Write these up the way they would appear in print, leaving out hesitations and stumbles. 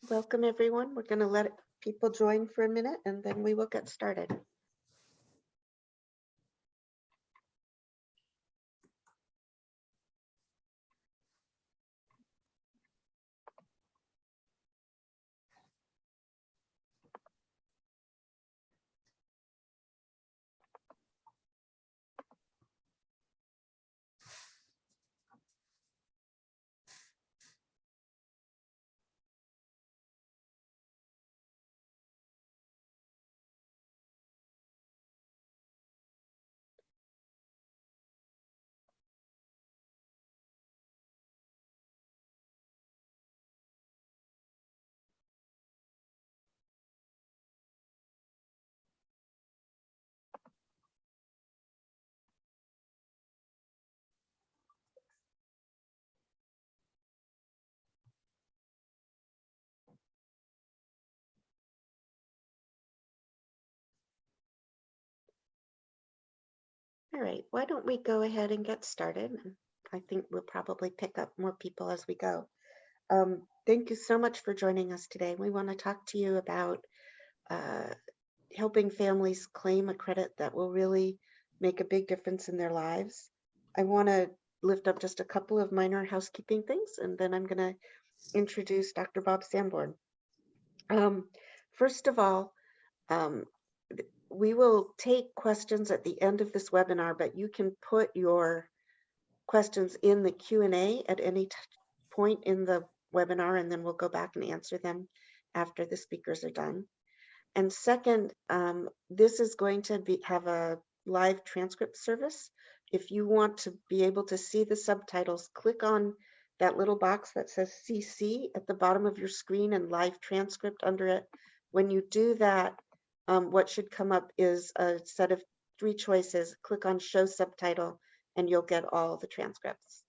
Welcome, everyone. We're going to let people join for a minute and then we will get started. All right, why don't we go ahead and get started? I think we'll probably pick up more people as we go. Thank you so much for joining us today. We want to talk to you about helping families claim a credit that will really make a big difference in their lives. I want to lift up just a couple of minor housekeeping things, and then I'm going to introduce Dr. Bob Sanborn. First of all, we will take questions at the end of this webinar, but you can put your questions in the Q&A at any point in the webinar, and then we'll go back and answer them after the speakers are done. And second, this is going to have a live transcript service. If you want to be able to see the subtitles, click on that little box that says CC at the bottom of your screen and live transcript under it. When you do that, what should come up is a set of 3 choices. Click on show subtitle and you'll get all the transcripts.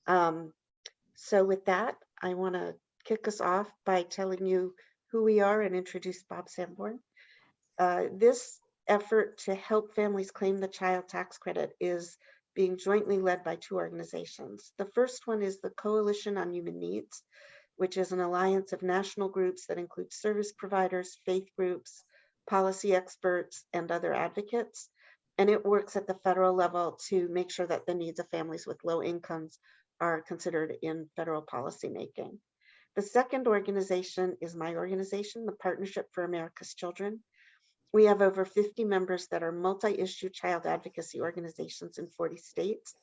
So with that, I want to kick us off by telling you who we are and introduce Bob Sanborn. This effort to help families claim the child tax credit is being jointly led by 2 organizations. The first one is the Coalition on Human Needs, which is an alliance of national groups that include service providers, faith groups, policy experts, and other advocates. And it works at the federal level to make sure that the needs of families with low incomes are considered in federal policymaking. The second organization is my organization, the Partnership for America's Children. We have over 50 members that are multi-issue child advocacy organizations in 40 states.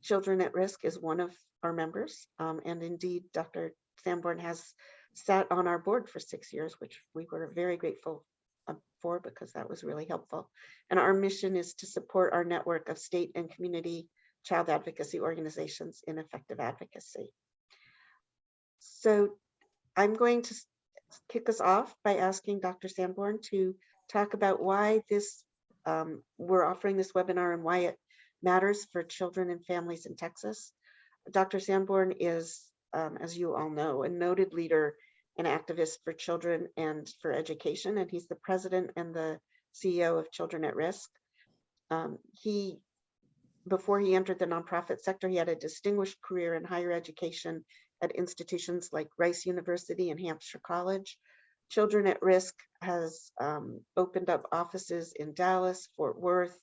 Children at Risk is one of our members, and indeed, Dr. Sanborn has sat on our board for 6 years, which we were very grateful for because that was really helpful. And our mission is to support our network of state and community child advocacy organizations in effective advocacy. So I'm going to kick us off by asking Dr. Sanborn to talk about why we're offering this webinar and why it matters for children and families in Texas. Dr. Sanborn is, as you all know, a noted leader and activist for children and for education, and he's the president and the CEO of Children at Risk. Before he entered the nonprofit sector, he had a distinguished career in higher education at institutions like Rice University and Hampshire College. Children at Risk has opened up offices in Dallas, Fort Worth,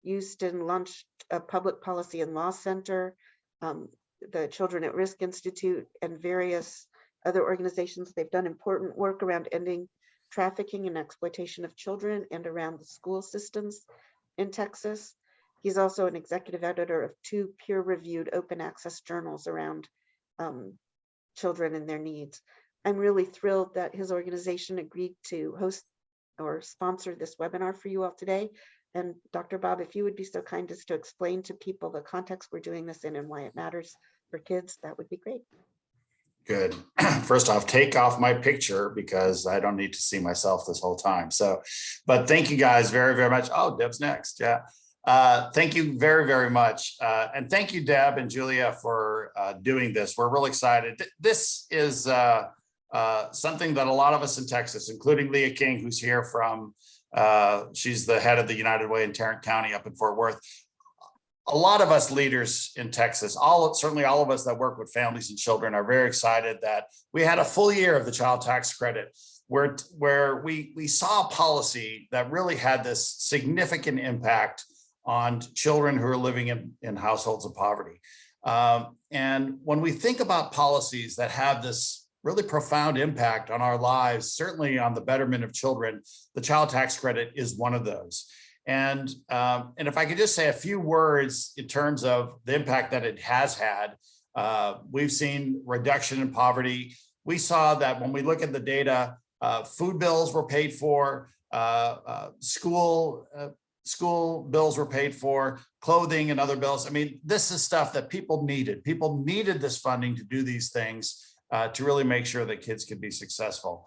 Houston, launched a public policy and law center, the Children at Risk Institute, and various other organizations. They've done important work around ending trafficking and exploitation of children and around the school systems in Texas. He's also an executive editor of 2 peer-reviewed open access journals around children and their needs. I'm really thrilled that his organization agreed to host or sponsor this webinar for you all today. And Dr. Bob, if you would be so kind as to explain to people the context we're doing this in and why it matters for kids, that would be great. Good. First off, take off my picture because I don't need to see myself this whole time. So, but thank you guys very, very much. Oh, Deb's next. Yeah. Thank you very, very much. And thank you, Deb and Julia, for doing this. We're really excited. This is something that a lot of us in Texas, including Leah King, who's here from, she's the head of the United Way in Tarrant County up in Fort Worth. A lot of us leaders in Texas, certainly all of us that work with families and children, are very excited that we had a full year of the child tax credit, where we saw a policy that really had this significant impact on children who are living in households of poverty. And when we think about policies that have this really profound impact on our lives, certainly on the betterment of children, the child tax credit is one of those. And if I could just say a few words in terms of the impact that it has had, we've seen reduction in poverty. We saw that when we look at the data, food bills were paid for, school bills were paid for, clothing and other bills. I mean, this is stuff that people needed. People needed this funding to do these things, to really make sure that kids could be successful.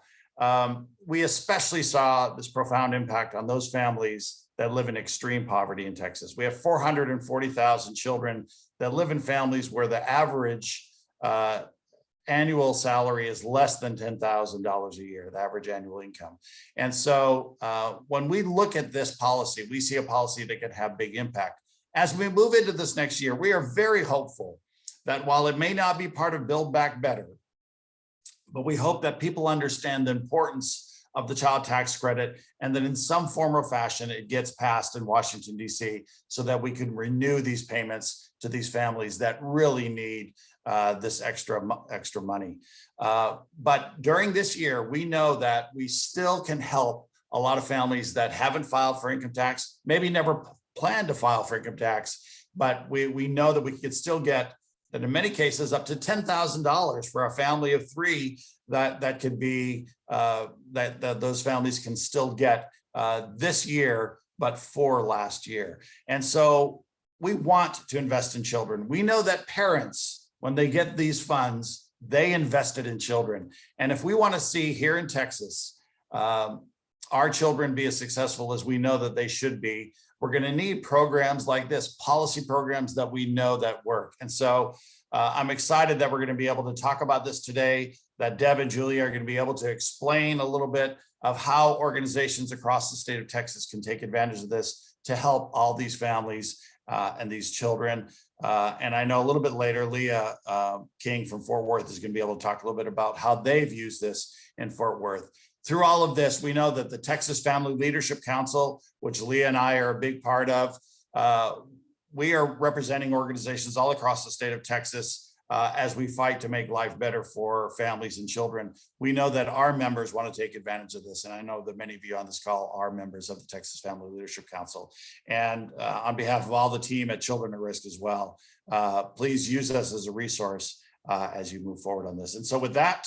We especially saw this profound impact on those families that live in extreme poverty in Texas. We have 440,000 children that live in families where the average annual salary is less than $10,000 a year, the average annual income. And so when we look at this policy, we see a policy that can have big impact. As we move into this next year, we are very hopeful that while it may not be part of Build Back Better, but we hope that people understand the importance of the child tax credit, and that in some form or fashion it gets passed in Washington, D.C., so that we can renew these payments to these families that really need this extra money. But during this year, we know that we still can help a lot of families that haven't filed for income tax, maybe never planned to file for income tax, but we know that we could still get that in many cases up to $10,000 for a family of three, that could be that those families can still get this year, but for last year. And so we want to invest in children. We know that parents, when they get these funds, they invested in children. And if we want to see here in Texas, our children be as successful as we know that they should be, we're going to need programs like this, policy programs that we know that work. And so I'm excited that we're going to be able to talk about this today, that Deb and Julia are going to be able to explain a little bit of how organizations across the state of Texas can take advantage of this to help all these families and these children. And I know a little bit later, Leah King from Fort Worth is going to be able to talk a little bit about how they've used this in Fort Worth. Through all of this, we know that the Texas Family Leadership Council, which Leah and I are a big part of, we are representing organizations all across the state of Texas as we fight to make life better for families and children. We know that our members want to take advantage of this. And I know that many of you on this call are members of the Texas Family Leadership Council. And on behalf of all the team at Children at Risk as well, please use us as a resource as you move forward on this. And so with that,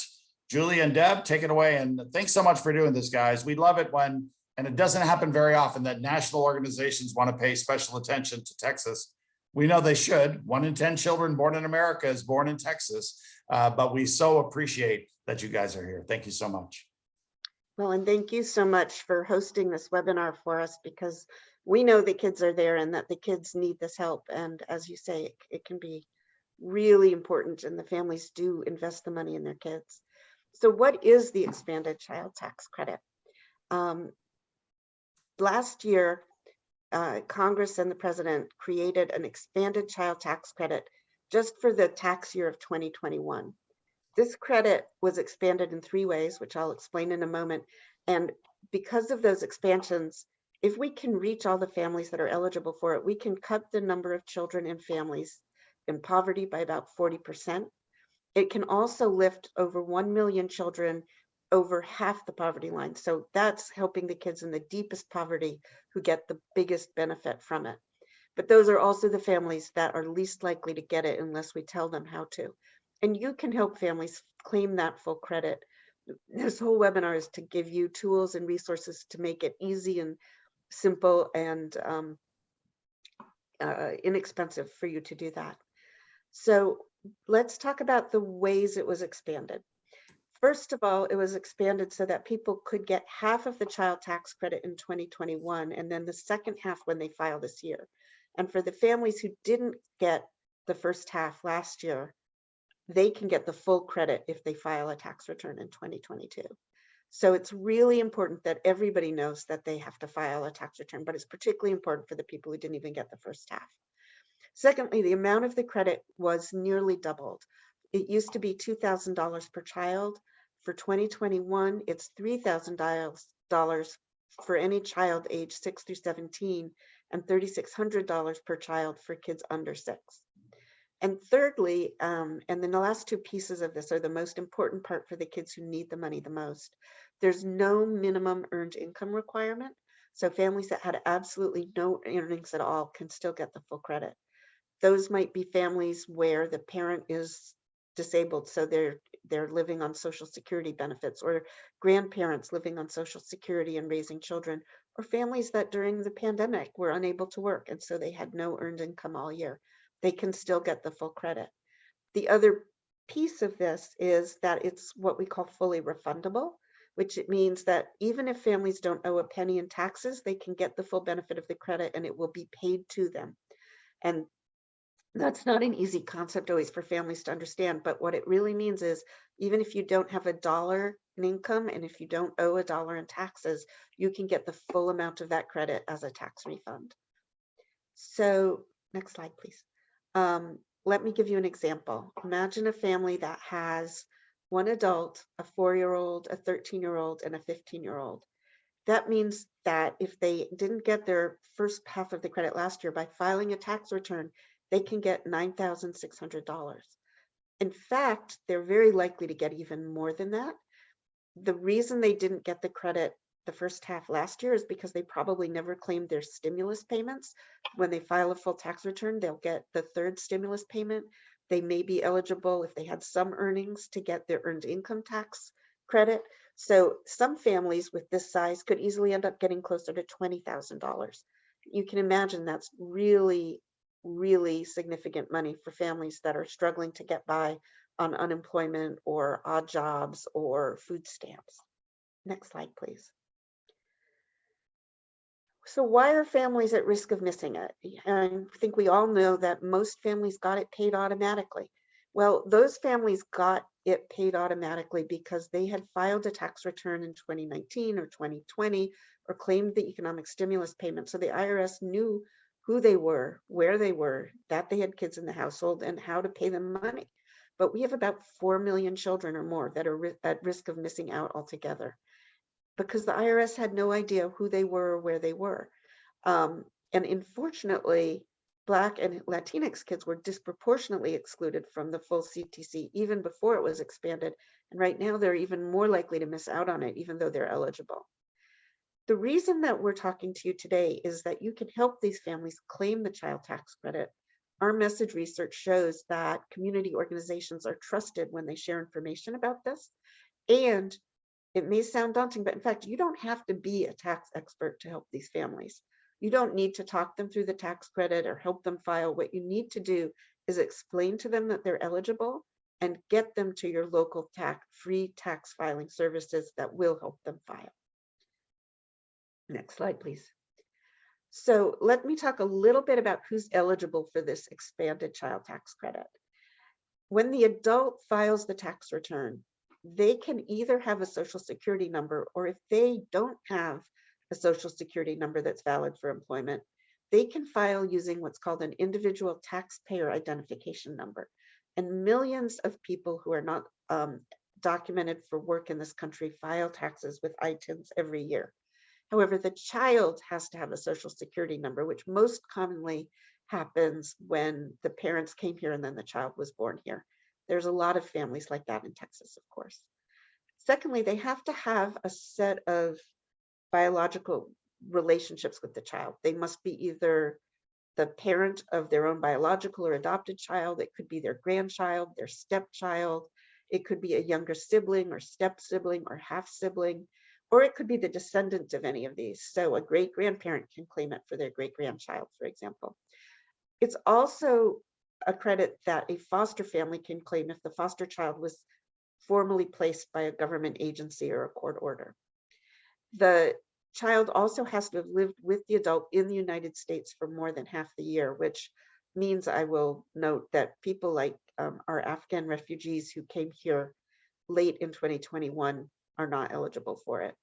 Julie and Deb, take it away. And thanks so much for doing this, guys. We love it when, and it doesn't happen very often, that national organizations want to pay special attention to Texas. We know they should. 1 in 10 children born in America is born in Texas. But we so appreciate that you guys are here. Thank you so much. Well, and thank you so much for hosting this webinar for us, because we know the kids are there and that the kids need this help. And as you say, it can be really important, and the families do invest the money in their kids. So what is the expanded child tax credit? Last year, Congress and the president created an expanded child tax credit just for the tax year of 2021. This credit was expanded in 3 ways, which I'll explain in a moment. And because of those expansions, if we can reach all the families that are eligible for it, we can cut the number of children and families in poverty by about 40%. It can also lift over 1 million children over half the poverty line. So that's helping the kids in the deepest poverty who get the biggest benefit from it. But those are also the families that are least likely to get it unless we tell them how to. And you can help families claim that full credit. This whole webinar is to give you tools and resources to make it easy and simple and inexpensive for you to do that. So let's talk about the ways it was expanded. First of all, it was expanded so that people could get half of the child tax credit in 2021, and then the second half when they file this year. And for the families who didn't get the first half last year, they can get the full credit if they file a tax return in 2022. So it's really important that everybody knows that they have to file a tax return, but it's particularly important for the people who didn't even get the first half. Secondly, the amount of the credit was nearly doubled. It used to be $2,000 per child. For 2021, it's $3,000 for any child age 6 through 17 and $3,600 per child for kids under 6. And thirdly, and then the last two pieces of this are the most important part for the kids who need the money the most. There's no minimum earned income requirement. So families that had absolutely no earnings at all can still get the full credit. Those might be families where the parent is disabled, so they're living on Social Security benefits, or grandparents living on Social Security and raising children, or families that during the pandemic were unable to work and so they had no earned income all year. They can still get the full credit. The other piece of this is that it's what we call fully refundable, which it means that even if families don't owe a penny in taxes, they can get the full benefit of the credit and it will be paid to them. And that's not an easy concept always for families to understand, but what it really means is even if you don't have $1 in income and if you don't owe $1 in taxes, you can get the full amount of that credit as a tax refund. So next slide, please. Let me give you an example. Imagine a family that has one adult, a 4-year-old, a 13-year-old, and a 15-year-old. That means that if they didn't get their first half of the credit last year, by filing a tax return, they can get $9,600. In fact, they're very likely to get even more than that. The reason they didn't get the credit the first half last year is because they probably never claimed their stimulus payments. When they file a full tax return, they'll get the third stimulus payment. They may be eligible if they had some earnings to get their earned income tax credit. So some families with this size could easily end up getting closer to $20,000. You can imagine that's really, really significant money for families that are struggling to get by on unemployment or odd jobs or food stamps. Next slide, please. So why are families at risk of missing it? I think we all know that most families got it paid automatically. Well, those families got it paid automatically because they had filed a tax return in 2019 or 2020 or claimed the economic stimulus payment. So the IRS knew who they were, where they were, that they had kids in the household, and how to pay them money. But we have about 4 million children or more that are at risk of missing out altogether, because the IRS had no idea who they were or where they were. And unfortunately, Black and Latinx kids were disproportionately excluded from the full CTC even before it was expanded. And right now, they're even more likely to miss out on it, even though they're eligible. The reason that we're talking to you today is that you can help these families claim the child tax credit. Our message research shows that community organizations are trusted when they share information about this. And it may sound daunting, but in fact, you don't have to be a tax expert to help these families. You don't need to talk them through the tax credit or help them file. What you need to do is explain to them that they're eligible and get them to your local free tax filing services that will help them file. Next slide, please. So let me talk a little bit about who's eligible for this expanded child tax credit. When the adult files the tax return, they can either have a Social Security number, or if they don't have a Social Security number that's valid for employment, they can file using what's called an individual taxpayer identification number. And millions of people who are not documented for work in this country file taxes with ITINs every year. However, the child has to have a Social Security number, which most commonly happens when the parents came here and then the child was born here. There's a lot of families like that in Texas, of course. Secondly, they have to have a set of biological relationships with the child. They must be either the parent of their own biological or adopted child. It could be their grandchild, their stepchild. It could be a younger sibling or step sibling or half sibling, or it could be the descendant of any of these. So a great grandparent can claim it for their great grandchild, for example. It's also a credit that a foster family can claim if the foster child was formally placed by a government agency or a court order. The child also has to have lived with the adult in the United States for more than half the year, which means I will note that people like our Afghan refugees who came here late in 2021 are not eligible for it.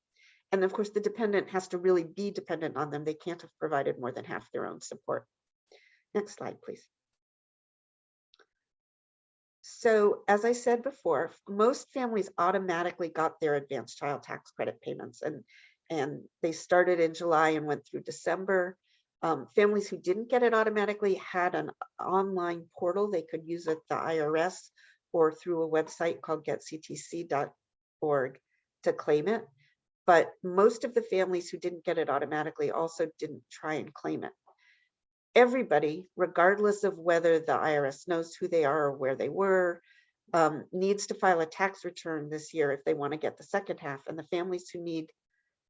And of course, the dependent has to really be dependent on them. They can't have provided more than half their own support. Next slide, please. So as I said before, most families automatically got their advanced child tax credit payments, and they started in July and went through December. Families who didn't get it automatically had an online portal they could use at the IRS or through a website called getctc.org to claim it. But most of the families who didn't get it automatically also didn't try and claim it. Everybody, regardless of whether the IRS knows who they are or where they were, needs to file a tax return this year if they want to get the second half. And the families who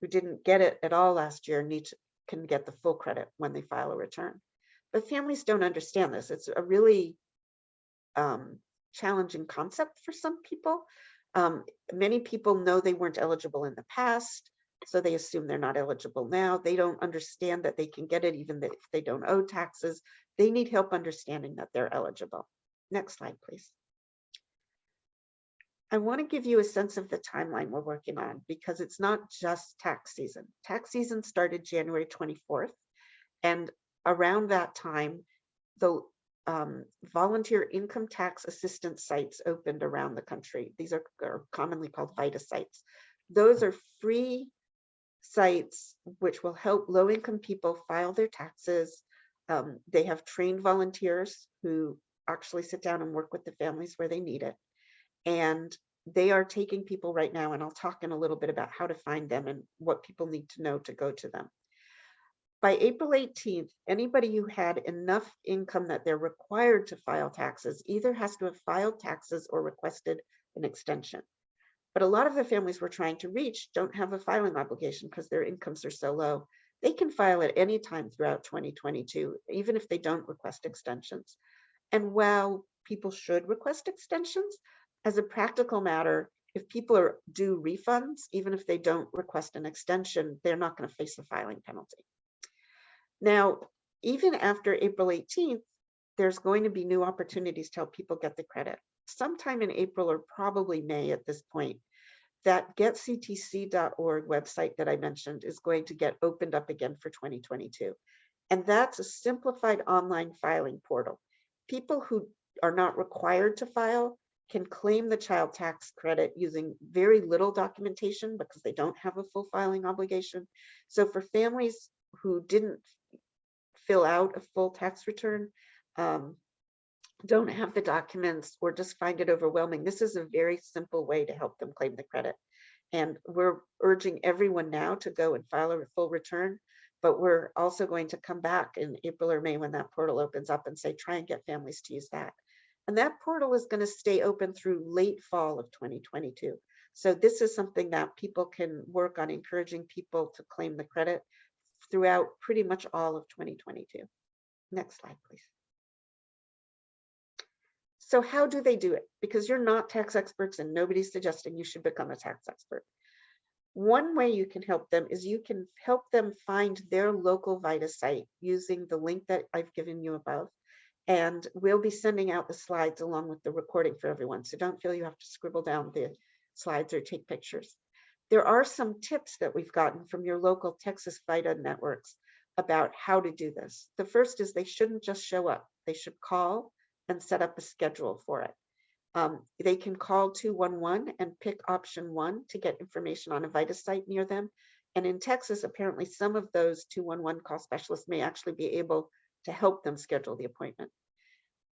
didn't get it at all last year can get the full credit when they file a return. But families don't understand this. It's a really challenging concept for some people. Many people know they weren't eligible in the past, so they assume they're not eligible now. They don't understand that they can get it even if they don't owe taxes. They need help understanding that they're eligible. Next slide, please. I want to give you a sense of the timeline we're working on because it's not just tax season. Tax season started January 24th, and around that time, the volunteer income tax assistance sites opened around the country. These are commonly called VITA sites. Those are free sites which will help low-income people file their taxes. They have trained volunteers who actually sit down and work with the families where they need it. And they are taking people right now, and I'll talk in a little bit about how to find them and what people need to know to go to them. By April 18th, anybody who had enough income that they're required to file taxes either has to have filed taxes or requested an extension. But a lot of the families we're trying to reach don't have a filing obligation because their incomes are so low. They can file at any time throughout 2022, even if they don't request extensions. And while people should request extensions, as a practical matter, if people are due refunds, even if they don't request an extension, they're not going to face a filing penalty. Now, even after April 18th, there's going to be new opportunities to help people get the credit. Sometime in April or probably May at this point, that getctc.org website that I mentioned is going to get opened up again for 2022. And that's a simplified online filing portal. People who are not required to file can claim the child tax credit using very little documentation because they don't have a full filing obligation. So for families who didn't fill out a full tax return, don't have the documents, or just find it overwhelming, this is a very simple way to help them claim the credit. And we're urging everyone now to go and file a full return, but we're also going to come back in April or May when that portal opens up and say, try and get families to use that. And that portal is going to stay open through late fall of 2022. So this is something that people can work on, encouraging people to claim the credit throughout pretty much all of 2022. Next slide, please. So how do they do it? Because you're not tax experts and nobody's suggesting you should become a tax expert. One way you can help them is you can help them find their local VITA site using the link that I've given you above. And we'll be sending out the slides along with the recording for everyone. So don't feel you have to scribble down the slides or take pictures. There are some tips that we've gotten from your local Texas VITA networks about how to do this. The first is they shouldn't just show up. They should call and set up a schedule for it. They can call 211 and pick option 1 to get information on a VITA site near them. And in Texas, apparently some of those 211 call specialists may actually be able to help them schedule the appointment.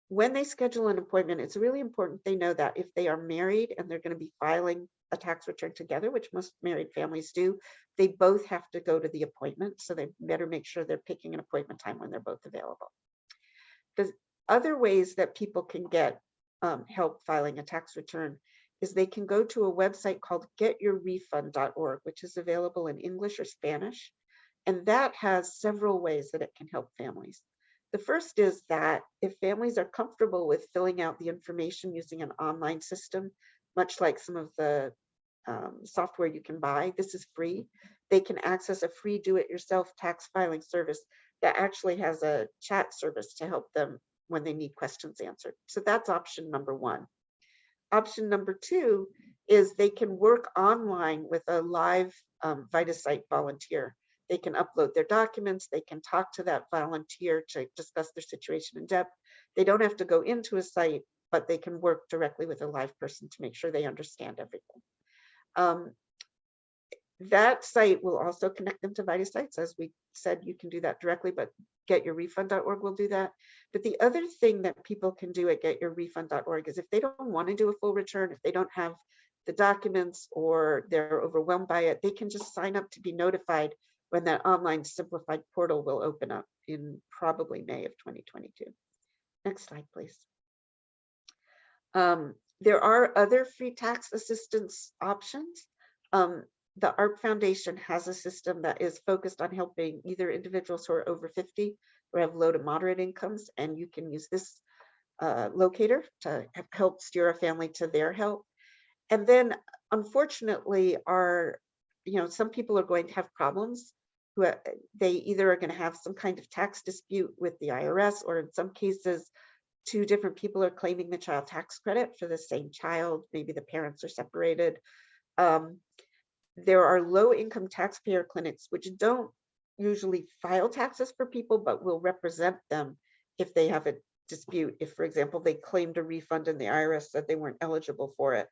When they schedule an appointment, it's really important they know that if they are married and they're going to be filing a tax return together, which most married families do, they both have to go to the appointment. So they better make sure they're picking an appointment time when they're both available. The other ways that people can get help filing a tax return is they can go to a website called getyourrefund.org, which is available in English or Spanish. And that has several ways that it can help families. The first is that if families are comfortable with filling out the information using an online system, much like some of the software you can buy, this is free. They can access a free do-it-yourself tax filing service that actually has a chat service to help them when they need questions answered. So that's option number one. Option number two is they can work online with a live VitaSite volunteer. They can upload their documents. They can talk to that volunteer to discuss their situation in depth. They don't have to go into a site, but they can work directly with a live person to make sure they understand everything. That site will also connect them to VitaSites. As we said, you can do that directly, but getyourrefund.org will do that. But the other thing that people can do at getyourrefund.org is if they don't want to do a full return, if they don't have the documents or they're overwhelmed by it, they can just sign up to be notified when that online simplified portal will open up in probably May of 2022. Next slide, please. There are other free tax assistance options. The ARP Foundation has a system that is focused on helping either individuals who are over 50 or have low to moderate incomes, and you can use this locator to help steer a family to their help. And then, unfortunately, some people are going to have problems. They either are going to have some kind of tax dispute with the IRS, or in some cases, two different people are claiming the child tax credit for the same child. Maybe the parents are separated. There are low-income taxpayer clinics which don't usually file taxes for people, but will represent them if they have a dispute. If, for example, they claimed a refund and the IRS said they weren't eligible for it,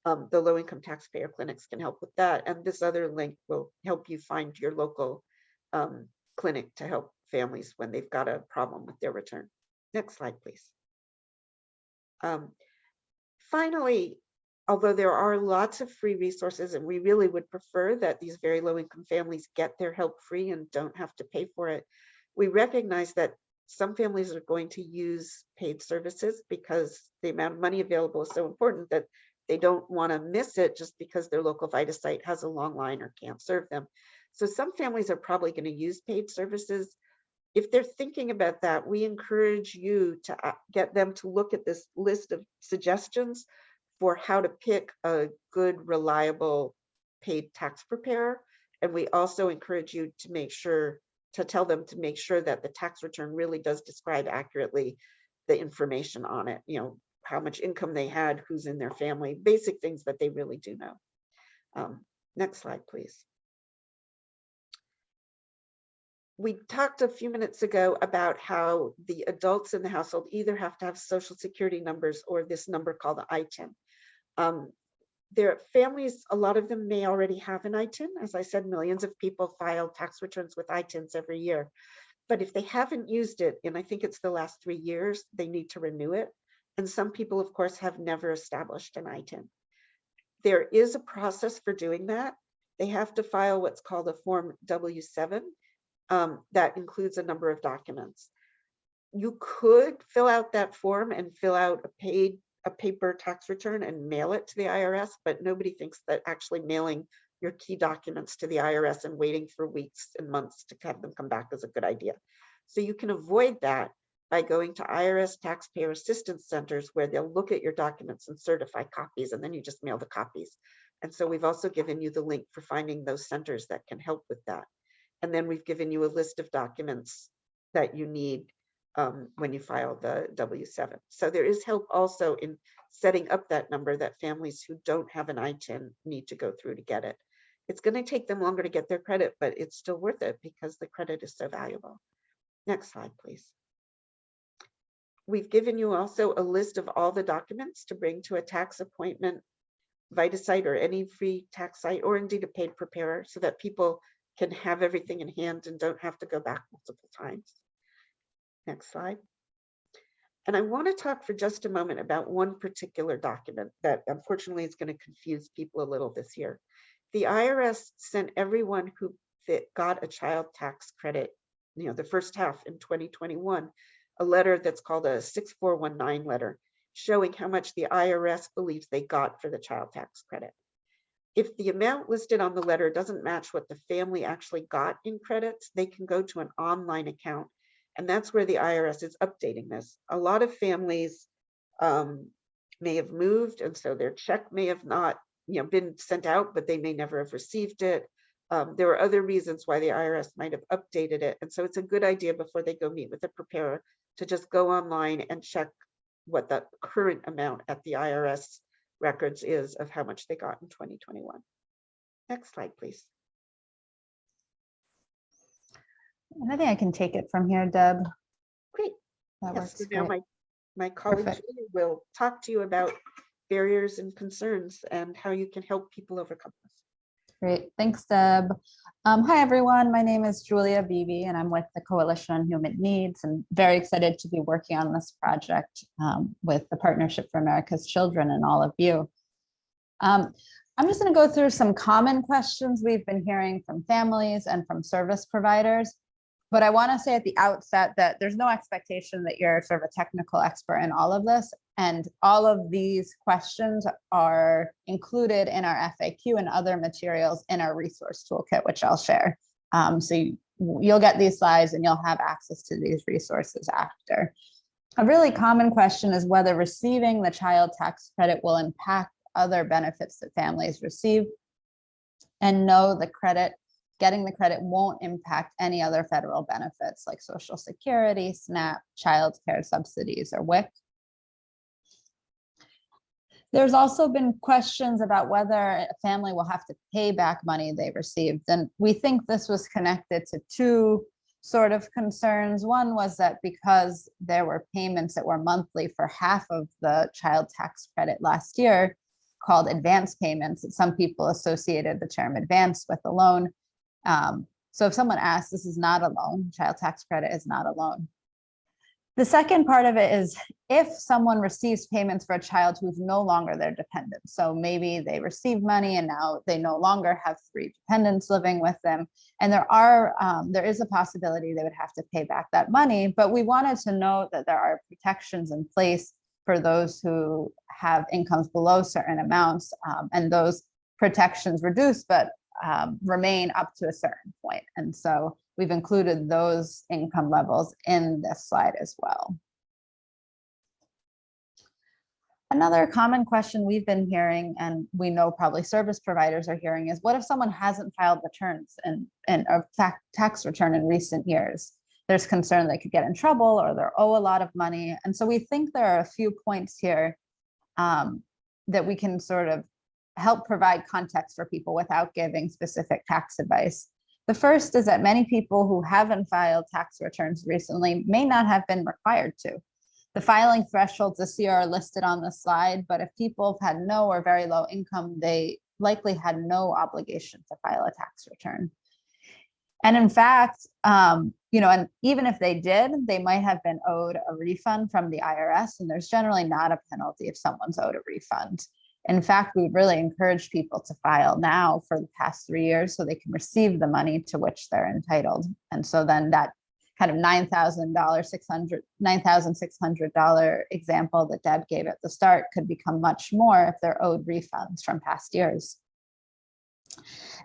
the low-income taxpayer clinics can help with that. And this other link will help you find your local clinic to help families when they've got a problem with their return. Next slide, please. Finally, although there are lots of free resources, and we really would prefer that these very low-income families get their help free and don't have to pay for it, we recognize that some families are going to use paid services because the amount of money available is so important that they don't want to miss it just because their local VitaSite has a long line or can't serve them. So some families are probably going to use paid services. If they're thinking about that, we encourage you to get them to look at this list of suggestions for how to pick a good, reliable paid tax preparer. And we also encourage you to tell them to make sure that the tax return really does describe accurately the information on it, how much income they had, who's in their family, basic things that they really do know. Next slide, please. We talked a few minutes ago about how the adults in the household either have to have social security numbers or this number called the ITIN. Their families, a lot of them may already have an ITIN. As I said, millions of people file tax returns with ITINs every year. But if they haven't used it, and I think it's the last 3 years, they need to renew it. And some people, of course, have never established an ITIN. There is a process for doing that. They have to file what's called a Form W-7. That includes a number of documents. You could fill out that form and fill out a paper tax return and mail it to the IRS, but nobody thinks that actually mailing your key documents to the IRS and waiting for weeks and months to have them come back is a good idea. So you can avoid that by going to IRS taxpayer assistance centers where they'll look at your documents and certify copies, and then you just mail the copies. And so we've also given you the link for finding those centers that can help with that. And then we've given you a list of documents that you need when you file the W-7. So there is help also in setting up that number that families who don't have an ITIN need to go through to get it. It's going to take them longer to get their credit, but it's still worth it because the credit is so valuable. Next slide, please. We've given you also a list of all the documents to bring to a tax appointment, VitaSite, or any free tax site, or indeed a paid preparer, so that people can have everything in hand and don't have to go back multiple times. Next slide. And I want to talk for just a moment about one particular document that unfortunately is going to confuse people a little this year. The IRS sent everyone who got a child tax credit, the first half in 2021, a letter that's called a 6419 letter, showing how much the IRS believes they got for the child tax credit. If the amount listed on the letter doesn't match what the family actually got in credits, they can go to an online account. And that's where the IRS is updating this. A lot of families may have moved, and so their check may have not been sent out, but they may never have received it. there were other reasons why the IRS might have updated it. And so it's a good idea before they go meet with a preparer to just go online and check what the current amount at the IRS records is of how much they got in 2021. Next slide, please. I think I can take it from here, Deb. Great. That Yes, works so now great. my colleague Perfect. Julie will talk to you about barriers and concerns and how you can help people overcome this. Great, thanks, Deb. Hi, everyone. My name is Julia Beebe, and I'm with the Coalition on Human Needs, and very excited to be working on this project with the Partnership for America's Children and all of you. I'm just going to go through some common questions we've been hearing from families and from service providers. But I want to say at the outset that there's no expectation that you're sort of a technical expert in all of this. And all of these questions are included in our FAQ and other materials in our resource toolkit, which I'll share. So you'll get these slides and you'll have access to these resources after. A really common question is whether receiving the child tax credit will impact other benefits that families receive. And no, getting the credit won't impact any other federal benefits like Social Security, SNAP, child care subsidies, or WIC. There's also been questions about whether a family will have to pay back money they received. And we think this was connected to two sort of concerns. One was that because there were payments that were monthly for half of the child tax credit last year, called advance payments, that some people associated the term advance with a loan. So if someone asks, this is not a loan, child tax credit is not a loan. The second part of it is if someone receives payments for a child who's no longer their dependent. So maybe they receive money and now they no longer have 3 dependents living with them. And there is a possibility they would have to pay back that money, but we wanted to note that there are protections in place for those who have incomes below certain amounts, and those protections reduce, but remain up to a certain point. And so we've included those income levels in this slide as well. Another common question we've been hearing, and we know probably service providers are hearing, is what if someone hasn't filed returns and a tax return in recent years? There's concern they could get in trouble or they owe a lot of money. And so we think there are a few points here that we can sort of help provide context for people without giving specific tax advice. The first is that many people who haven't filed tax returns recently may not have been required to. The filing thresholds this year are listed on the slide, but if people have had no or very low income, they likely had no obligation to file a tax return. And in fact, and even if they did, they might have been owed a refund from the IRS, and there's generally not a penalty if someone's owed a refund. In fact, we really encourage people to file now for the past 3 years so they can receive the money to which they're entitled. And so then that kind of $9,600 example that Deb gave at the start could become much more if they're owed refunds from past years.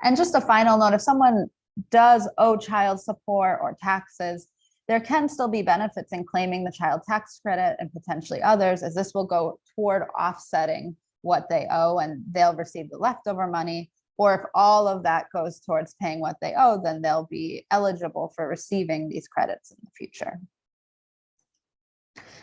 And just a final note, if someone does owe child support or taxes, there can still be benefits in claiming the child tax credit and potentially others, as this will go toward offsetting what they owe and they'll receive the leftover money. Or if all of that goes towards paying what they owe, then they'll be eligible for receiving these credits in the future.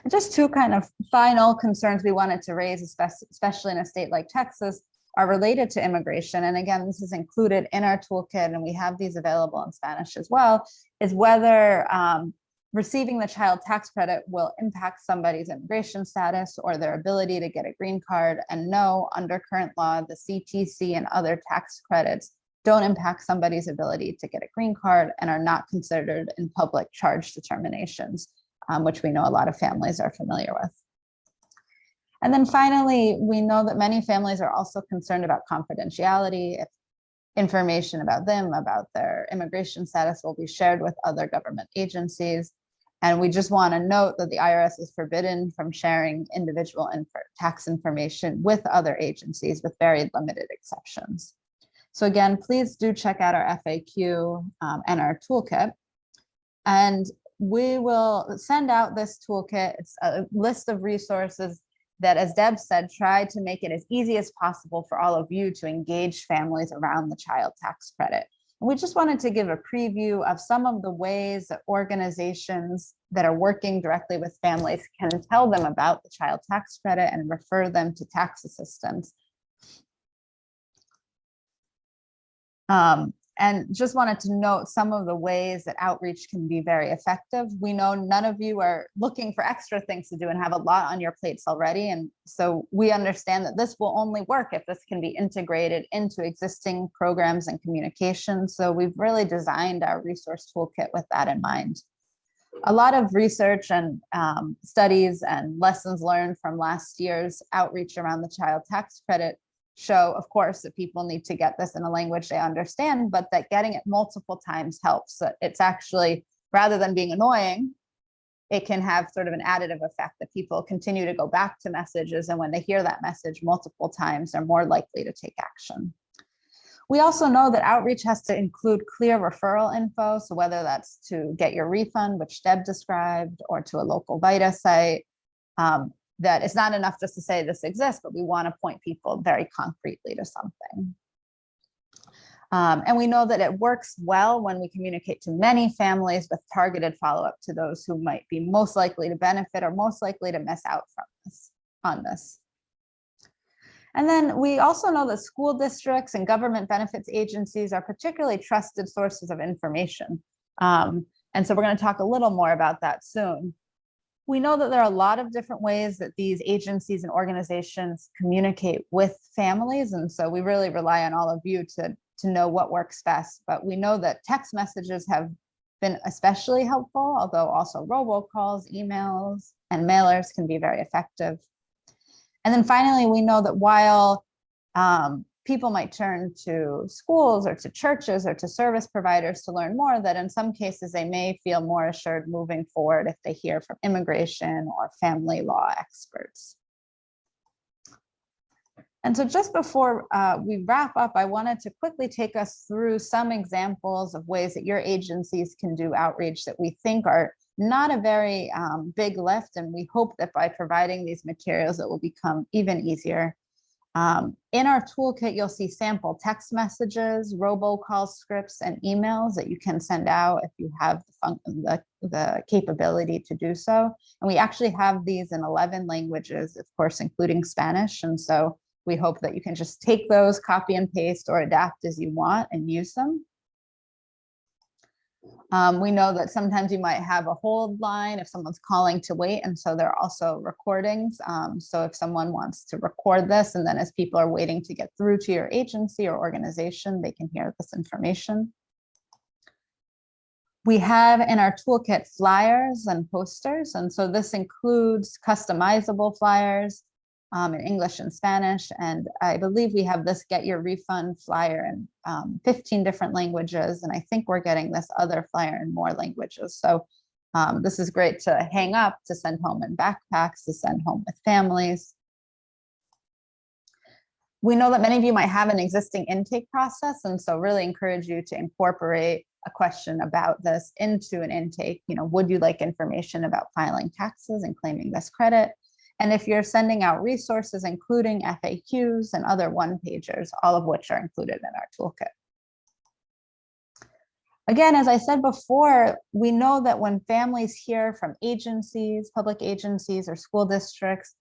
And just two kind of final concerns we wanted to raise, especially in a state like Texas, are related to immigration. And again, this is included in our toolkit and we have these available in Spanish as well, is whether receiving the child tax credit will impact somebody's immigration status or their ability to get a green card. And no, under current law, the CTC and other tax credits don't impact somebody's ability to get a green card and are not considered in public charge determinations, which we know a lot of families are familiar with. And then finally, we know that many families are also concerned about confidentiality. If information about them, about their immigration status, will be shared with other government agencies. And we just want to note that the IRS is forbidden from sharing individual tax information with other agencies with very limited exceptions. So again, please do check out our FAQ and our toolkit. And we will send out this toolkit. It's a list of resources that, as Deb said, try to make it as easy as possible for all of you to engage families around the child tax credit. We just wanted to give a preview of some of the ways that organizations that are working directly with families can tell them about the child tax credit and refer them to tax assistance. And just wanted to note some of the ways that outreach can be very effective. We know none of you are looking for extra things to do and have a lot on your plates already. And so we understand that this will only work if this can be integrated into existing programs and communications. So we've really designed our resource toolkit with that in mind. A lot of research and studies and lessons learned from last year's outreach around the child tax credit show, of course, that people need to get this in a language they understand, but that getting it multiple times helps. So it's actually, rather than being annoying, it can have sort of an additive effect that people continue to go back to messages. And when they hear that message multiple times, they're more likely to take action. We also know that outreach has to include clear referral info. So whether that's to get your refund, which Deb described, or to a local VITA site, that it's not enough just to say this exists, but we want to point people very concretely to something. And we know that it works well when we communicate to many families with targeted follow-up to those who might be most likely to benefit or most likely to miss out on this. And then we also know that school districts and government benefits agencies are particularly trusted sources of information. And so we're going to talk a little more about that soon. We know that there are a lot of different ways that these agencies and organizations communicate with families. And so we really rely on all of you to know what works best. But we know that text messages have been especially helpful, although also robocalls, emails, and mailers can be very effective. And then finally, we know that while people might turn to schools or to churches or to service providers to learn more, that in some cases they may feel more assured moving forward if they hear from immigration or family law experts. And so just before we wrap up, I wanted to quickly take us through some examples of ways that your agencies can do outreach that we think are not a very big lift. And we hope that by providing these materials, it will become even easier. In our toolkit, you'll see sample text messages, robocall scripts, and emails that you can send out if you have the capability to do so. And we actually have these in 11 languages, of course, including Spanish. And so we hope that you can just take those, copy and paste, or adapt as you want and use them. We know that sometimes you might have a hold line if someone's calling to wait, and so there are also recordings. So if someone wants to record this, and then as people are waiting to get through to your agency or organization, they can hear this information. We have in our toolkit flyers and posters, and so this includes customizable flyers in English and Spanish, and I believe we have this Get Your Refund flyer in 15 different languages, and I think we're getting this other flyer in more languages. So this is great to hang up, to send home in backpacks, to send home with families. We know that many of you might have an existing intake process, and so really encourage you to incorporate a question about this into an intake. You know, would you like information about filing taxes and claiming this credit? And if you're sending out resources, including FAQs and other one-pagers, all of which are included in our toolkit. Again, as I said before, we know that when families hear from agencies, public agencies, or school districts,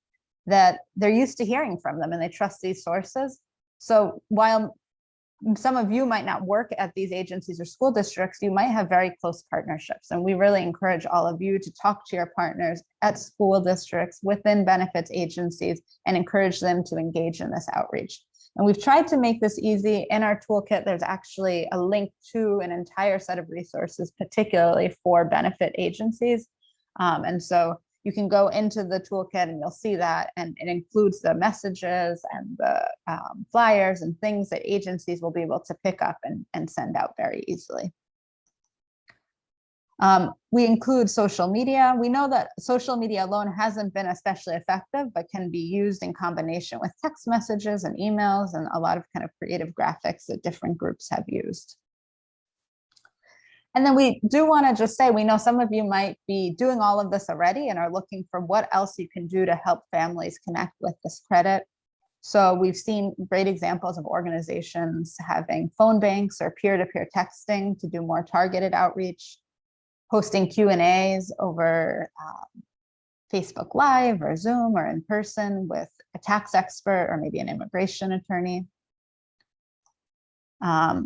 that they're used to hearing from them and they trust these sources. So while some of you might not work at these agencies or school districts, you might have very close partnerships. And we really encourage all of you to talk to your partners at school districts, within benefits agencies, and encourage them to engage in this outreach. And we've tried to make this easy. In our toolkit, there's actually a link to an entire set of resources, particularly for benefit agencies. And so you can go into the toolkit and you'll see that, and it includes the messages and the flyers and things that agencies will be able to pick up and send out very easily. We include social media. We know that social media alone hasn't been especially effective, but can be used in combination with text messages and emails and a lot of kind of creative graphics that different groups have used. And then we do want to just say, we know some of you might be doing all of this already and are looking for what else you can do to help families connect with this credit. So we've seen great examples of organizations having phone banks or peer-to-peer texting to do more targeted outreach, hosting Q&As over Facebook Live or Zoom or in person with a tax expert or maybe an immigration attorney.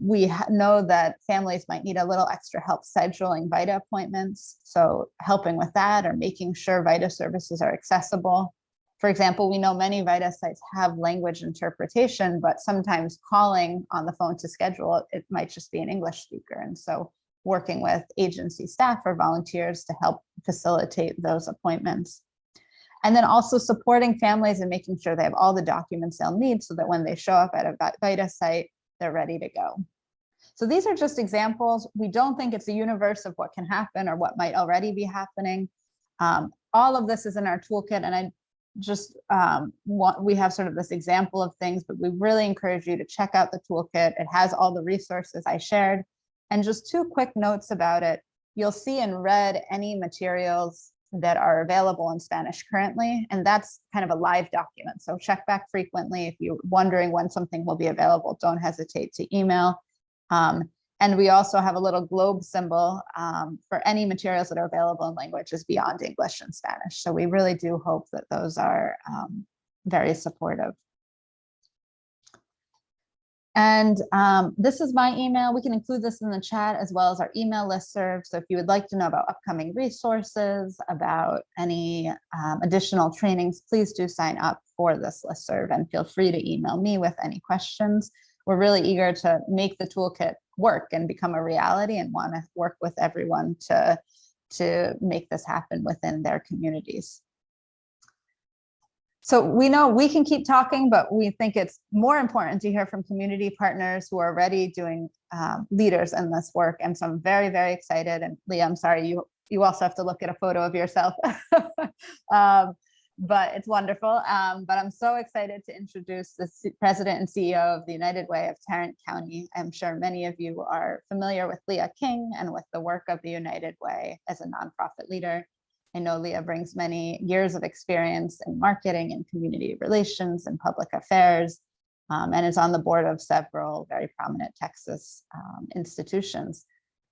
We know that families might need a little extra help scheduling VITA appointments. So helping with that or making sure VITA services are accessible. For example, we know many VITA sites have language interpretation, but sometimes calling on the phone to schedule, it might just be an English speaker. And so working with agency staff or volunteers to help facilitate those appointments. And then also supporting families and making sure they have all the documents they'll need so that when they show up at a VITA site, they're ready to go. So these are just examples. We don't think it's a universe of what can happen or what might already be happening. All of this is in our toolkit, and I just we have sort of this example of things, but we really encourage you to check out the toolkit. It has all the resources I shared. And just 2 quick notes about it. You'll see in red any materials that are available in Spanish currently, and that's kind of a live document. So check back frequently. If you're wondering when something will be available, don't hesitate to email. And we also have a little globe symbol for any materials that are available in languages beyond English and Spanish. So we really do hope that those are very supportive. And this is my email. We can include this in the chat as well as our email listserv. So if you would like to know about upcoming resources, about any additional trainings, please do sign up for this listserv and feel free to email me with any questions. We're really eager to make the toolkit work and become a reality and want to work with everyone to make this happen within their communities. So we know we can keep talking, but we think it's more important to hear from community partners who are already doing leaders in this work. And so I'm very, very excited. And Leah, I'm sorry, you also have to look at a photo of yourself. But it's wonderful. But I'm so excited to introduce the President and CEO of the United Way of Tarrant County. I'm sure many of you are familiar with Leah King and with the work of the United Way as a nonprofit leader. I know Leah brings many years of experience in marketing and community relations and public affairs, and is on the board of several very prominent Texas institutions.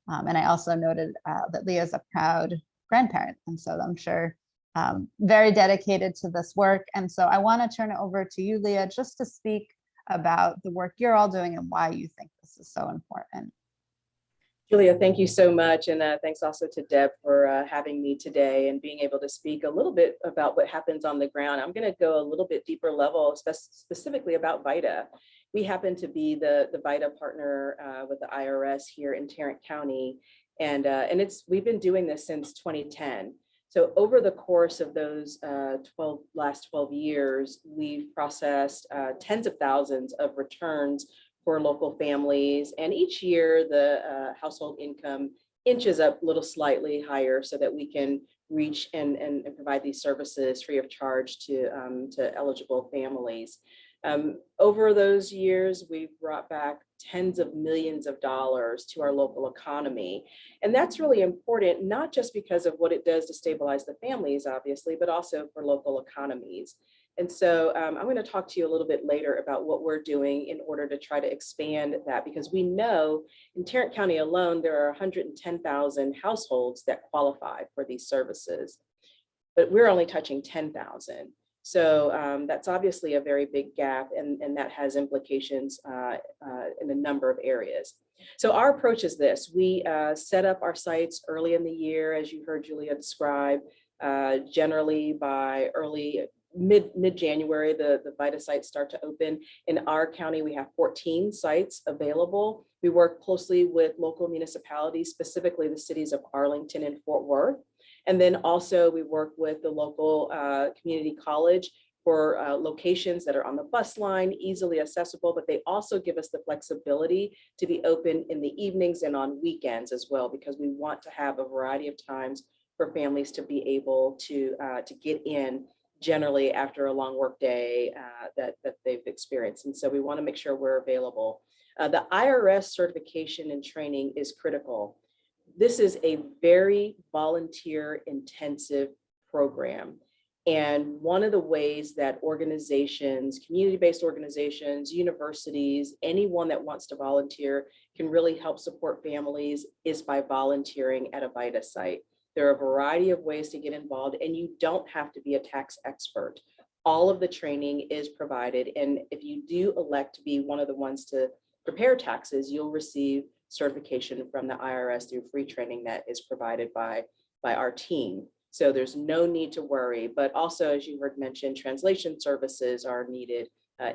And I also noted that Leah is a proud grandparent, and so I'm sure very dedicated to this work. And so I want to turn it over to you, Leah, just to speak about the work you're all doing and why you think this is so important. Julia, thank you so much. And thanks also to Deb for having me today and being able to speak a little bit about what happens on the ground. I'm going to go a little bit deeper level, specifically about VITA. We happen to be the VITA partner with the IRS here in Tarrant County. And we've been doing this since 2010. So over the course of those last 12 years, we've processed tens of thousands of returns for local families. And each year the household income inches up a little slightly higher so that we can reach and provide these services free of charge to eligible families. Over those years, we've brought back tens of millions of dollars to our local economy. And that's really important, not just because of what it does to stabilize the families, obviously, but also for local economies. And so I'm going to talk to you a little bit later about what we're doing in order to try to expand that, because we know in Tarrant County alone, there are 110,000 households that qualify for these services, but we're only touching 10,000. So that's obviously a very big gap, and that has implications in a number of areas. So our approach is this: we set up our sites early in the year, as you heard Julia describe, generally by mid-January, the VITA sites start to open. In our county, we have 14 sites available. We work closely with local municipalities, specifically the cities of Arlington and Fort Worth. And then also we work with the local community college for locations that are on the bus line, easily accessible, but they also give us the flexibility to be open in the evenings and on weekends as well, because we want to have a variety of times for families to be able to get in generally after a long work day that they've experienced. And so we want to make sure we're available. The IRS certification and training is critical. This is a very volunteer intensive program. And one of the ways that organizations, community-based organizations, universities, anyone that wants to volunteer can really help support families is by volunteering at a VITA site. There are a variety of ways to get involved, and you don't have to be a tax expert. All of the training is provided. And if you do elect to be one of the ones to prepare taxes, you'll receive certification from the IRS through free training that is provided by our team. So there's no need to worry, but also, as you heard mentioned, translation services are needed,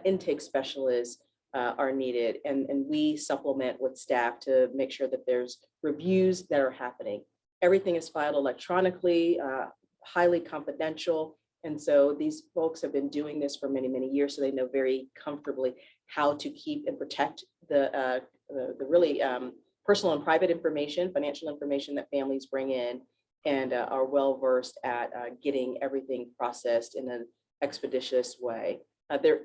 intake specialists are needed, and we supplement with staff to make sure that there's reviews that are happening. Everything is filed electronically, highly confidential. And so these folks have been doing this for many, many years, so they know very comfortably how to keep and protect the really personal and private information, financial information that families bring in, and are well versed at getting everything processed in an expeditious way. There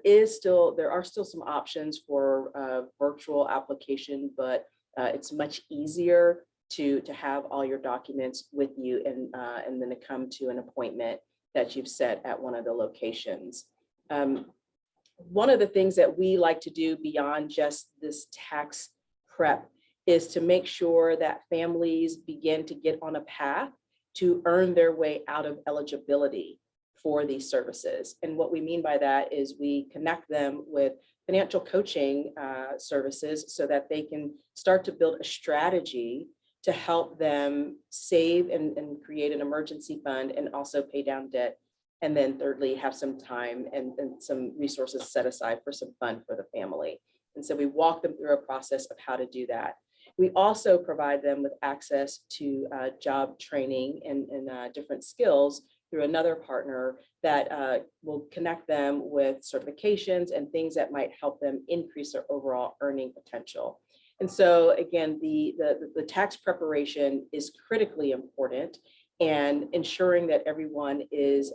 are still some options for virtual application, but it's much easier to have all your documents with you and then to come to an appointment that you've set at one of the locations. One of the things that we like to do beyond just this tax prep is to make sure that families begin to get on a path to earn their way out of eligibility for these services. And what we mean by that is we connect them with financial coaching services so that they can start to build a strategy to help them save and create an emergency fund and also pay down debt. And then thirdly, have some time and some resources set aside for some fun for the family. And so we walk them through a process of how to do that. We also provide them with access to job training and different skills through another partner that will connect them with certifications and things that might help them increase their overall earning potential. And so again, the tax preparation is critically important, and ensuring that everyone is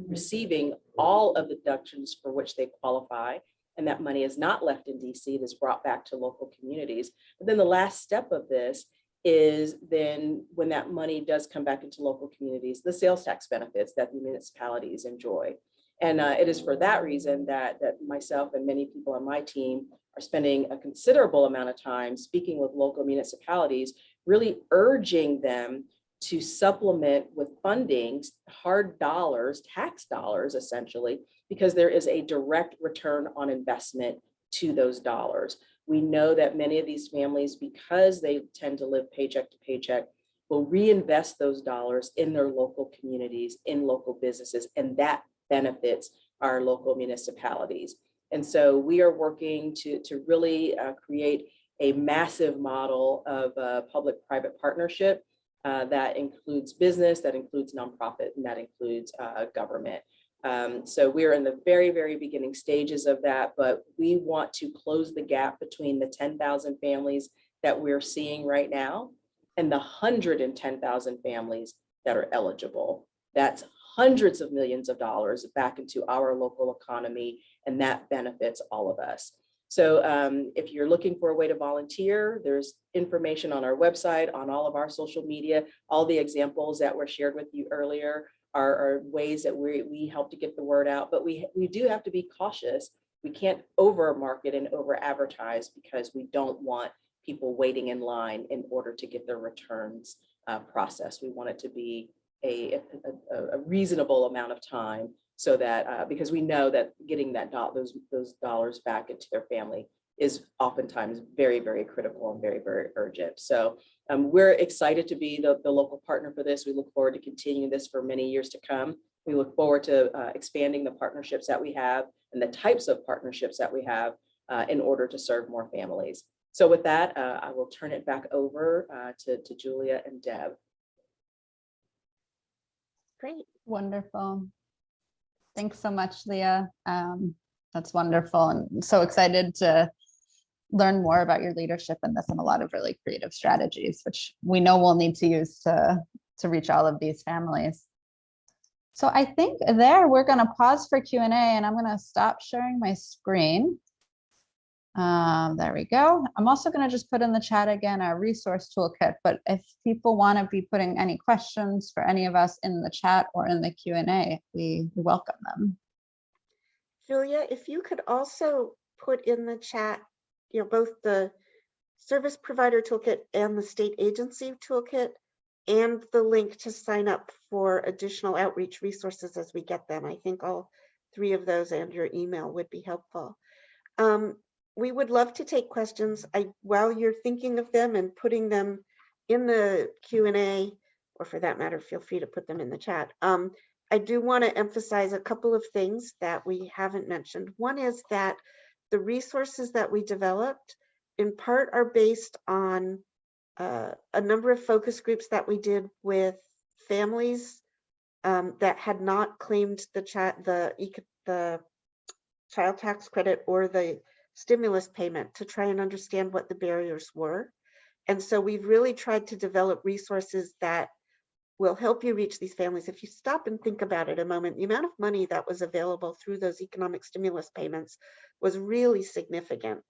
receiving all of the deductions for which they qualify, and that money is not left in DC, it is brought back to local communities. But then the last step of this is then when that money does come back into local communities, the sales tax benefits that the municipalities enjoy. And it is for that reason that myself and many people on my team are spending a considerable amount of time speaking with local municipalities, really urging them to supplement with funding, hard dollars, tax dollars, essentially, because there is a direct return on investment to those dollars. We know that many of these families, because they tend to live paycheck to paycheck, will reinvest those dollars in their local communities, in local businesses, and that benefits our local municipalities. And so we are working to really create a massive model of public-private partnership that includes business, that includes nonprofit, and that includes government. So we're in the very, very beginning stages of that, but we want to close the gap between the 10,000 families that we're seeing right now and the 110,000 families that are eligible. That's hundreds of millions of dollars back into our local economy, and that benefits all of us. So if you're looking for a way to volunteer, there's information on our website, on all of our social media. All the examples that were shared with you earlier are ways that we help to get the word out, but we do have to be cautious. We can't over market and over advertise because we don't want people waiting in line in order to get their returns processed. We want it to be a reasonable amount of time, so that because we know that getting those dollars back into their family is oftentimes very, very critical and very, very urgent. So we're excited to be the local partner for this. We look forward to continuing this for many years to come. We look forward to expanding the partnerships that we have and the types of partnerships that we have in order to serve more families. So with that, I will turn it back over to Julia and Deb. Great. Wonderful. Thanks so much, Leah. That's wonderful, and so excited to learn more about your leadership in this and a lot of really creative strategies, which we know we'll need to use to reach all of these families. So I think there we're going to pause for Q&A, and I'm going to stop sharing my screen. There we go. I'm also going to just put in the chat again our resource toolkit, but if people want to be putting any questions for any of us in the chat or in the Q&A, we welcome them. Julia, if you could also put in the chat, both the service provider toolkit and the state agency toolkit, and the link to sign up for additional outreach resources as we get them. I think all three of those and your email would be helpful. We would love to take questions. While you're thinking of them and putting them in the Q&A, or for that matter, feel free to put them in the chat. I do want to emphasize a couple of things that we haven't mentioned. One is that the resources that we developed in part are based on a number of focus groups that we did with families that had not claimed the child tax credit or the stimulus payment to try and understand what the barriers were. And so we've really tried to develop resources that will help you reach these families. If you stop and think about it a moment, the amount of money that was available through those economic stimulus payments was really significant.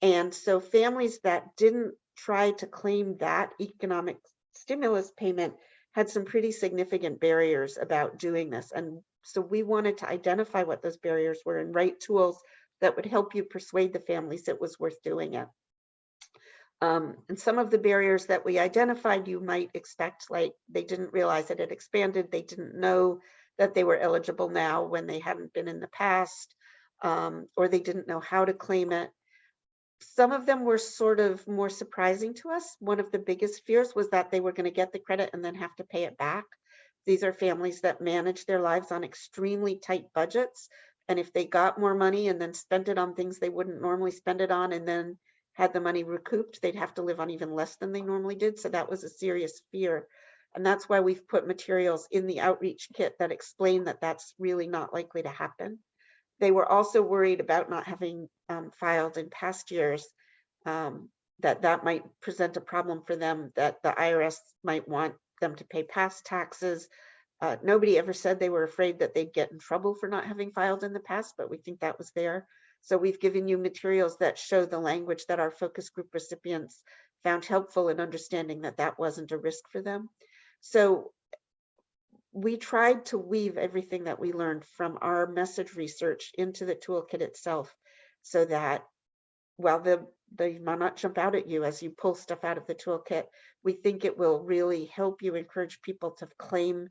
And so families that didn't try to claim that economic stimulus payment had some pretty significant barriers about doing this. And so we wanted to identify what those barriers were and write tools that would help you persuade the families it was worth doing it. And some of the barriers that we identified, you might expect, like they didn't realize it had expanded, they didn't know that they were eligible now when they hadn't been in the past, or they didn't know how to claim it. Some of them were sort of more surprising to us. One of the biggest fears was that they were going to get the credit and then have to pay it back. These are families that manage their lives on extremely tight budgets. And if they got more money and then spent it on things they wouldn't normally spend it on and then had the money recouped, they'd have to live on even less than they normally did. So that was a serious fear. And that's why we've put materials in the outreach kit that explain that that's really not likely to happen. They were also worried about not having filed in past years, that might present a problem for them, that the IRS might want them to pay past taxes. Nobody ever said they were afraid that they'd get in trouble for not having filed in the past, but we think that was there. So we've given you materials that show the language that our focus group recipients found helpful in understanding that that wasn't a risk for them. So we tried to weave everything that we learned from our message research into the toolkit itself, so that while they might not jump out at you as you pull stuff out of the toolkit, we think it will really help you encourage people to claim,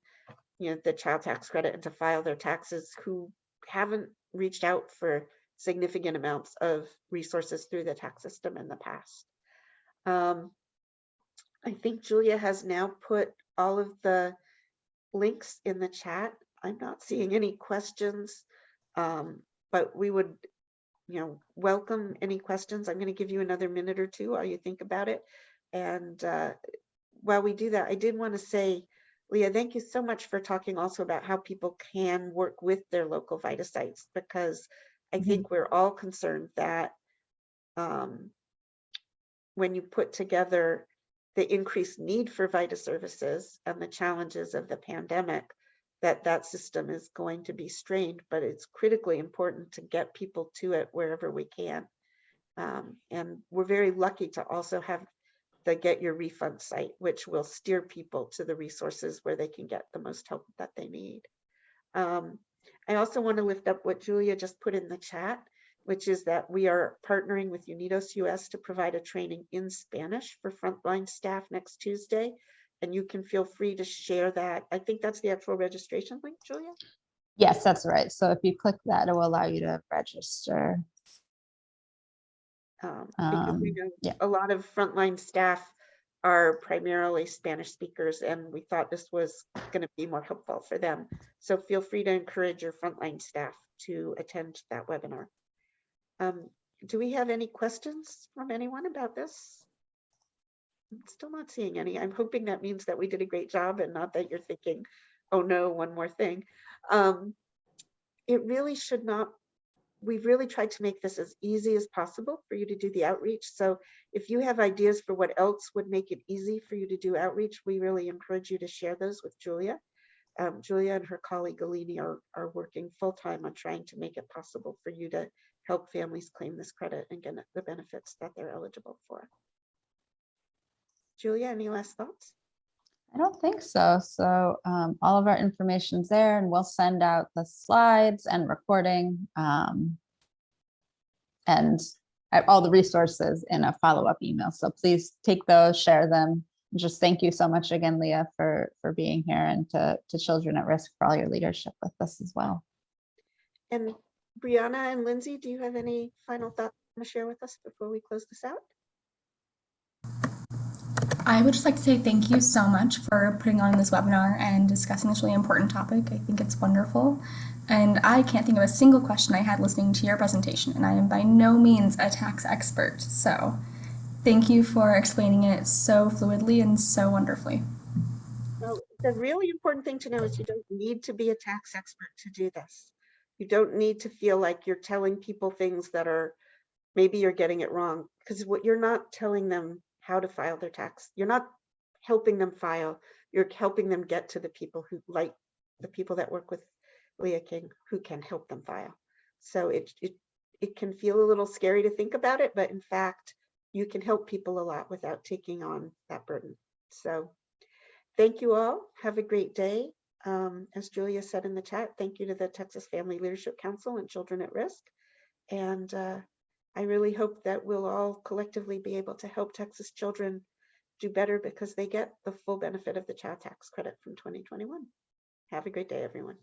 the child tax credit and to file their taxes who haven't reached out for significant amounts of resources through the tax system in the past. I think Julia has now put all of the links in the chat. I'm not seeing any questions, but we would, welcome any questions. I'm going to give you another minute or two while you think about it. And while we do that, I did want to say, Leah, thank you so much for talking also about how people can work with their local VITA sites, because I think we're all concerned that when you put together the increased need for VITA services and the challenges of the pandemic, that system is going to be strained, but it's critically important to get people to it wherever we can. And we're very lucky to also have the Get Your Refund site, which will steer people to the resources where they can get the most help that they need. I also want to lift up what Julia just put in the chat, which is that we are partnering with Unidos US to provide a training in Spanish for frontline staff next Tuesday. And you can feel free to share that. I think that's the actual registration link, Julia? Yes, that's right. So if you click that, it will allow you to register. Because we know a lot of frontline staff are primarily Spanish speakers, and we thought this was going to be more helpful for them. So feel free to encourage your frontline staff to attend that webinar. Do we have any questions from anyone about this? I'm still not seeing any. I'm hoping that means that we did a great job and not that you're thinking, oh no, one more thing. It really should not. We've really tried to make this as easy as possible for you to do the outreach. So if you have ideas for what else would make it easy for you to do outreach, we really encourage you to share those with Julia. Julia and her colleague Alini are working full time on trying to make it possible for you to help families claim this credit and get the benefits that they're eligible for. Julia, any last thoughts? I don't think so. So all of our information's there, and we'll send out the slides and recording and all the resources in a follow-up email. So please take those, share them. Just thank you so much again, Leah, for being here, and to Children at Risk for all your leadership with this as well. And Brianna and Lindsay, do you have any final thoughts to share with us before we close this out? I would just like to say thank you so much for putting on this webinar and discussing this really important topic. I think it's wonderful. And I can't think of a single question I had listening to your presentation, and I am by no means a tax expert. So thank you for explaining it so fluidly and so wonderfully. Well, the really important thing to know is you don't need to be a tax expert to do this. You don't need to feel like you're telling people things that are, maybe you're getting it wrong, because what you're not telling them how to file their tax. You're not helping them file. You're helping them get to the people who, like the people that work with Leah King, who can help them file. So it can feel a little scary to think about it, but in fact, you can help people a lot without taking on that burden. So thank you all. Have a great day. As Julia said in the chat, thank you to the Texas Family Leadership Council and Children at Risk. And I really hope that we'll all collectively be able to help Texas children do better because they get the full benefit of the child tax credit from 2021. Have a great day, everyone.